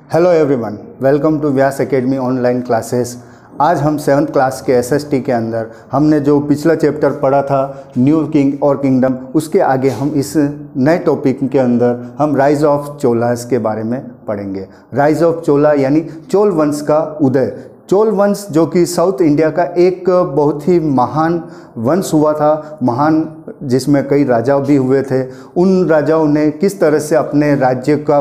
Hello everyone, welcome to Vyas academy online classes. आज हम 7th class के एसएसटी के अंदर हमने जो पिछला चैप्टर पढ़ा था न्यू किंग और किंगडम, उसके आगे हम इस नए टॉपिक के अंदर हम राइज ऑफ चोलास के बारे में पढ़ेंगे। राइज ऑफ चोला यानी चोल वंश का उदय। चोल वंश जो कि साउथ इंडिया का एक बहुत ही महान वंश हुआ था, महान, जिसमें कई राजा भी हुए थे। उन राजाओं ने किस तरह से अपने राज्य का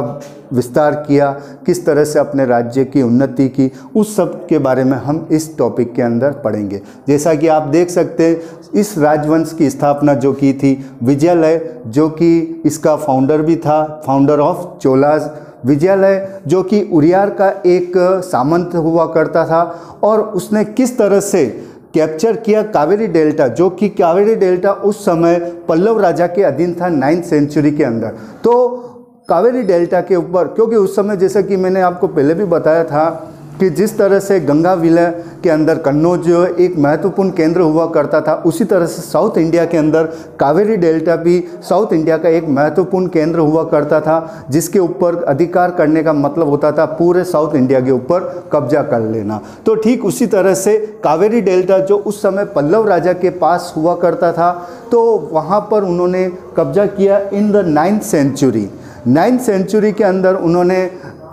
विस्तार किया, किस तरह से अपने राज्य की उन्नति की, उस सब के बारे में हम इस टॉपिक के अंदर पढ़ेंगे। जैसा कि आप देख सकते हैं, इस राजवंश की स्थापना जो की थी विजयालय, जो कि इसका फाउंडर भी था, फाउंडर ऑफ चोलास। विजयालय जो कि उरियार का एक सामंत हुआ करता था और उसने किस तरह से कैप्चर किया कावेरी डेल्टा, जो कि कावेरी डेल्टा उस समय पल्लव राजा के अधीन था 9th सेंचुरी के अंदर। तो कावेरी डेल्टा के ऊपर, क्योंकि उस समय जैसा कि मैंने आपको पहले भी बताया था कि जिस तरह से गंगा विलय के अंदर कन्नौज एक महत्वपूर्ण केंद्र हुआ करता था, उसी तरह से साउथ इंडिया के अंदर कावेरी डेल्टा भी साउथ इंडिया का एक महत्वपूर्ण केंद्र हुआ करता था, जिसके ऊपर अधिकार करने का मतलब होता था पूरे साउथ इंडिया के ऊपर कब्जा कर लेना। तो ठीक उसी तरह से कावेरी डेल्टा जो उस समय पल्लव राजा के पास हुआ करता था, तो वहाँ पर उन्होंने कब्जा किया in the 9th century. 9th century के अंदर उन्होंने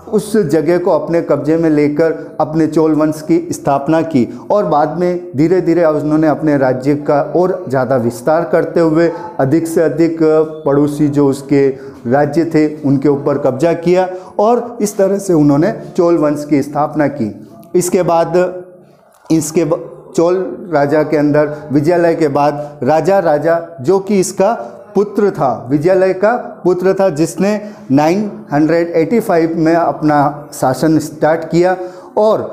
उस जगह को अपने कब्जे में लेकर अपने चोल वंश की स्थापना की और बाद में धीरे धीरे उन्होंने अपने राज्य का और ज़्यादा विस्तार करते हुए अधिक से अधिक पड़ोसी जो उसके राज्य थे उनके ऊपर कब्जा किया और इस तरह से उन्होंने चोल वंश की स्थापना की। इसके बाद चोल राजा के अंदर विजयालय के बाद राजा जो कि इसका पुत्र था, विजयालय का पुत्र था, जिसने 985 में अपना शासन स्टार्ट किया और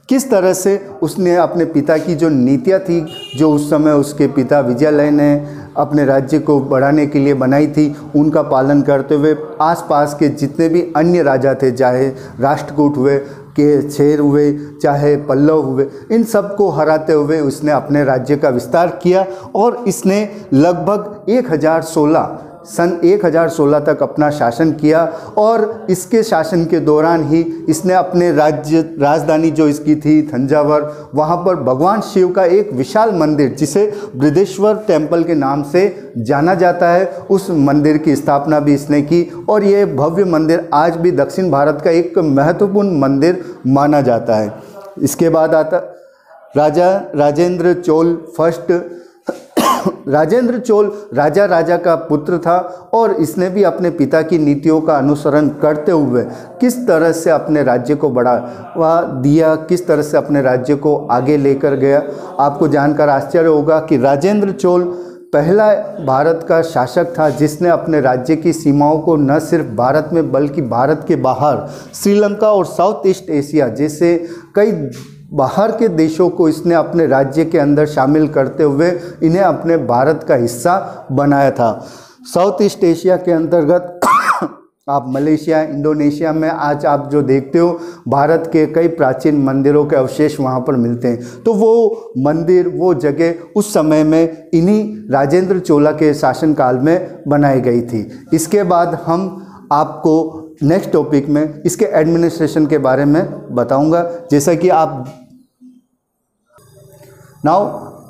किस तरह से उसने अपने पिता की जो नीतियाँ थी, जो उस समय उसके पिता विजयालय ने अपने राज्य को बढ़ाने के लिए बनाई थी, उनका पालन करते हुए आसपास के जितने भी अन्य राजा थे, चाहे राष्ट्रकूट हुए, के शेर हुए, चाहे पल्लव हुए, इन सब को हराते हुए उसने अपने राज्य का विस्तार किया और इसने लगभग 1016 तक अपना शासन किया और इसके शासन के दौरान ही इसने अपने राजधानी जो इसकी थी तंजावर, वहाँ पर भगवान शिव का एक विशाल मंदिर जिसे बृहदेश्वर टेम्पल के नाम से जाना जाता है, उस मंदिर की स्थापना भी इसने की और ये भव्य मंदिर आज भी दक्षिण भारत का एक महत्वपूर्ण मंदिर माना जाता है। इसके बाद आता राजेंद्र चोल फर्स्ट। राजेंद्र चोल राजा का पुत्र था और इसने भी अपने पिता की नीतियों का अनुसरण करते हुए किस तरह से अपने राज्य को बढ़ावा दिया, किस तरह से अपने राज्य को आगे लेकर गया। आपको जानकर आश्चर्य होगा कि राजेंद्र चोल पहला भारत का शासक था जिसने अपने राज्य की सीमाओं को न सिर्फ भारत में बल्कि भारत के बाहर श्रीलंका और साउथ ईस्ट एशिया जैसे कई बाहर के देशों को इसने अपने राज्य के अंदर शामिल करते हुए इन्हें अपने भारत का हिस्सा बनाया था। साउथ ईस्ट एशिया के अंतर्गत आप मलेशिया, इंडोनेशिया में आज आप जो देखते हो भारत के कई प्राचीन मंदिरों के अवशेष वहाँ पर मिलते हैं। तो वो मंदिर, वो जगह उस समय में इन्हीं राजेंद्र चोला के शासनकाल में बनाई गई थी। इसके बाद हम आपको नेक्स्ट टॉपिक में इसके एडमिनिस्ट्रेशन के बारे में बताऊंगा। जैसा कि आप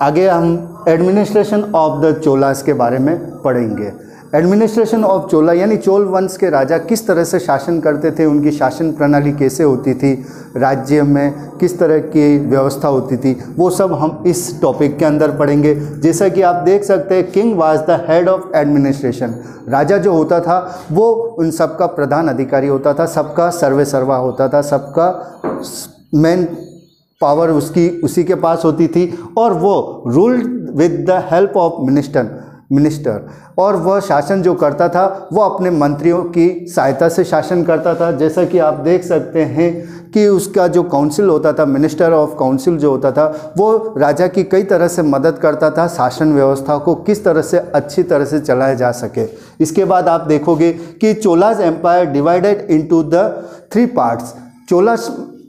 आगे हम एडमिनिस्ट्रेशन ऑफ द चोलास के बारे में पढ़ेंगे। एडमिनिस्ट्रेशन ऑफ चोला यानी चोल वंश के राजा किस तरह से शासन करते थे, उनकी शासन प्रणाली कैसे होती थी, राज्य में किस तरह की व्यवस्था होती थी, वो सब हम इस टॉपिक के अंदर पढ़ेंगे। जैसा कि आप देख सकते हैं, king was the head of administration. राजा जो होता था वो उन सबका प्रधान अधिकारी होता था, सबका सर्वे सर्वा होता था, सबका मेन पावर उसी के पास होती थी और वो ruled with the help of minister और वह शासन जो करता था वो अपने मंत्रियों की सहायता से शासन करता था। जैसा कि आप देख सकते हैं कि उसका जो काउंसिल होता था, मिनिस्टर ऑफ काउंसिल जो होता था, वो राजा की कई तरह से मदद करता था शासन व्यवस्था को किस तरह से अच्छी तरह से चलाया जा सके। इसके बाद आप देखोगे कि Cholas empire divided into the 3 parts. Chola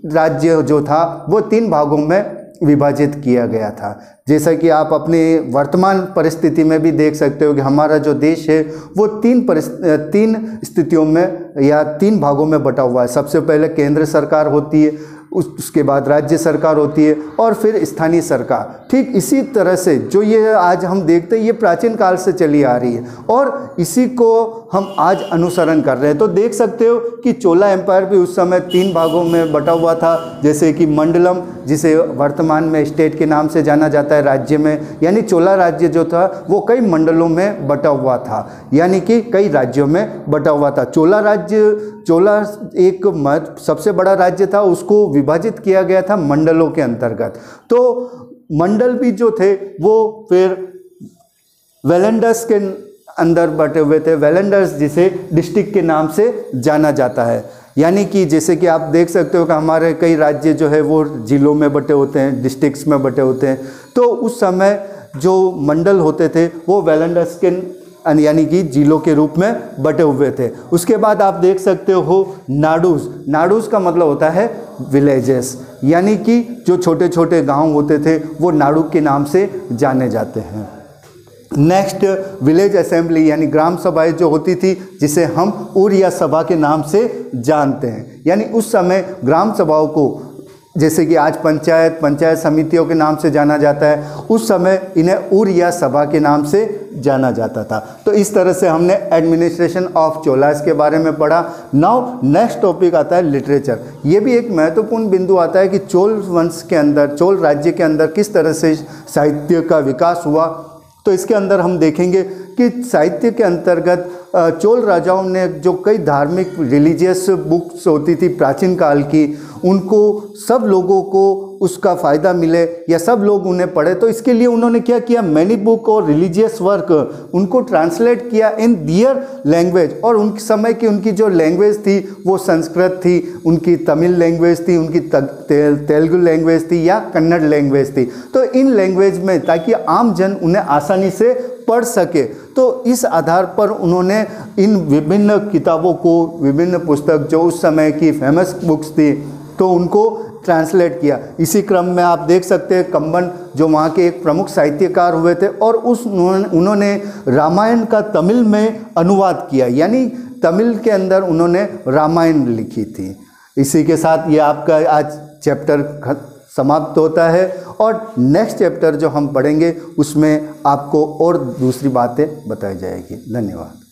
राज्य जो था वो 3 भागों में विभाजित किया गया था। जैसा कि आप अपने वर्तमान परिस्थिति में भी देख सकते हो कि हमारा जो देश है वो तीन स्थितियों में या 3 भागों में बटा हुआ है। सबसे पहले केंद्र सरकार होती है, उसके बाद राज्य सरकार होती है और फिर स्थानीय सरकार। ठीक इसी तरह से जो ये आज हम देखते हैं ये प्राचीन काल से चली आ रही है और इसी को हम आज अनुसरण कर रहे हैं। तो देख सकते हो कि चोला एम्पायर भी उस समय 3 भागों में बटा हुआ था, जैसे कि मंडलम, जिसे वर्तमान में स्टेट के नाम से जाना जाता है राज्य में, यानी चोला राज्य जो था वो कई मंडलों में बटा हुआ था, यानी कि कई राज्यों में बटा हुआ था। चोला एक सबसे बड़ा राज्य था, उसको विभाजित किया गया था मंडलों के अंतर्गत। तो मंडल भी जो थे वो फिर वेलेंडर्स के अंदर बटे हुए थे, वेलेंडर्स जिसे डिस्ट्रिक्ट के नाम से जाना जाता है। यानी कि जैसे कि आप देख सकते हो कि हमारे कई राज्य जो है वो जिलों में बटे होते हैं, डिस्ट्रिक्ट्स में बटे होते हैं। तो उस समय जो मंडल होते थे वो वेलेंडर्स के यानी कि जिलों के रूप में बटे हुए थे। उसके बाद आप देख सकते हो नाडूज। नाडूज का मतलब होता है विलेजेस, यानी कि जो छोटे छोटे गांव होते थे वो नाडू के नाम से जाने जाते हैं। नेक्स्ट विलेज असेंबली यानी ग्राम सभाएं जो होती थी, जिसे हम उरिया सभा के नाम से जानते हैं। यानी उस समय ग्राम सभाओं को, जैसे कि आज पंचायत समितियों के नाम से जाना जाता है, उस समय इन्हें उरिया सभा के नाम से जाना जाता था। तो इस तरह से हमने एडमिनिस्ट्रेशन ऑफ चोलास के बारे में पढ़ा। नाउ नेक्स्ट टॉपिक आता है लिटरेचर। ये भी एक महत्वपूर्ण बिंदु आता है कि चोल वंश के अंदर, चोल राज्य के अंदर किस तरह से साहित्य का विकास हुआ। तो इसके अंदर हम देखेंगे कि साहित्य के अंतर्गत चोल राजाओं ने जो कई धार्मिक रिलीजियस बुक्स होती थी प्राचीन काल की, उनको सब लोगों को उसका फ़ायदा मिले या सब लोग उन्हें पढ़े, तो इसके लिए उन्होंने क्या किया, मैनी बुक और रिलीजियस वर्क उनको ट्रांसलेट किया इन दियर लैंग्वेज। और उन समय की उनकी जो लैंग्वेज थी वो संस्कृत थी, उनकी तमिल लैंग्वेज थी, उनकी तेलुगु लैंग्वेज थी या कन्नड़ लैंग्वेज थी। तो इन लैंग्वेज में, ताकि आम जन उन्हें आसानी से पढ़ सके, तो इस आधार पर उन्होंने इन विभिन्न किताबों को, विभिन्न पुस्तक जो उस समय की फेमस बुक्स थी, तो उनको ट्रांसलेट किया। इसी क्रम में आप देख सकते हैं कंबन जो वहाँ के एक प्रमुख साहित्यकार हुए थे और उन्होंने रामायण का तमिल में अनुवाद किया, यानी तमिल के अंदर उन्होंने रामायण लिखी थी। इसी के साथ ये आपका आज चैप्टर समाप्त होता है और नेक्स्ट चैप्टर जो हम पढ़ेंगे उसमें आपको और दूसरी बातें बताई जाएगी। धन्यवाद।